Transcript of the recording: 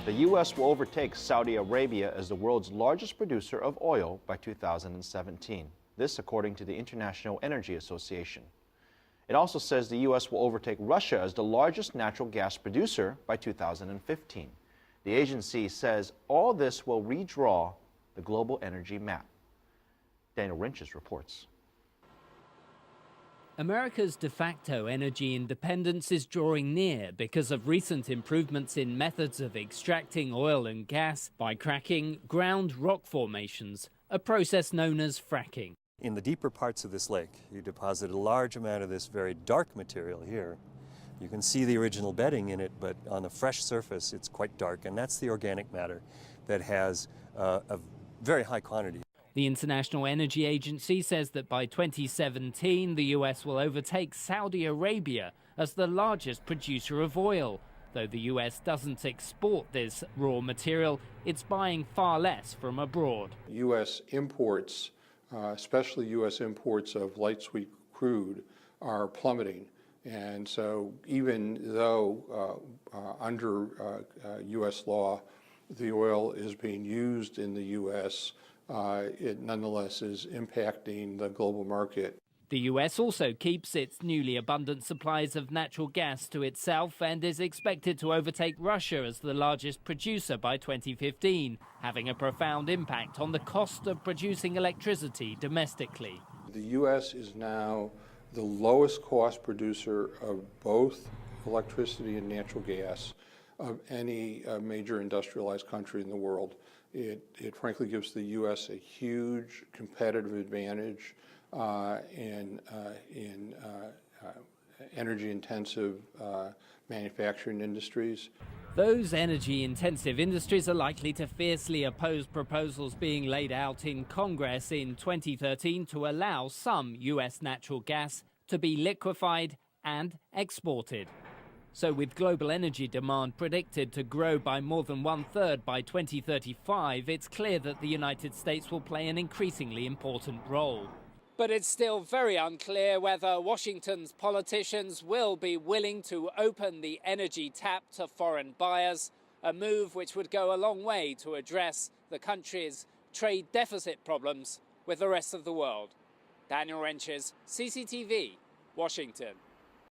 The U.S. will overtake Saudi Arabia as the world's largest producer of oil by 2017. This according to the International Energy Association. It also says the U.S. will overtake Russia as the largest natural gas producer by 2015. The agency says all this will redraw the global energy map. Daniel Ryntjes reports. America's de facto energy independence is drawing near because of recent improvements in methods of extracting oil and gas by cracking ground rock formations, a process known as fracking. In the deeper parts of this lake, you deposit a large amount of this very dark material here. You can see the original bedding in it, but on the fresh surface it's quite dark, and that's the organic matter that has a very high quantity. The International Energy Agency says that by 2017, the U.S. will overtake Saudi Arabia as the largest producer of oil. Though the U.S. doesn't export this raw material, it's buying far less from abroad. U.S. imports, especially U.S. imports of light sweet crude, are plummeting. And so even though under U.S. law, the oil is being used in the U.S., it nonetheless is impacting the global market. The U.S. also keeps its newly abundant supplies of natural gas to itself and is expected to overtake Russia as the largest producer by 2015, having a profound impact on the cost of producing electricity domestically. The U.S. is now the lowest cost producer of both electricity and natural gas of any major industrialized country in the world. It frankly gives the U.S. a huge competitive advantage in energy-intensive manufacturing industries. Those energy-intensive industries are likely to fiercely oppose proposals being laid out in Congress in 2013 to allow some U.S. natural gas to be liquefied and exported. So with global energy demand predicted to grow by more than 1/3 by 2035, it's clear that the United States will play an increasingly important role. But it's still very unclear whether Washington's politicians will be willing to open the energy tap to foreign buyers, a move which would go a long way to address the country's trade deficit problems with the rest of the world. Daniel Ryntjes, CCTV, Washington.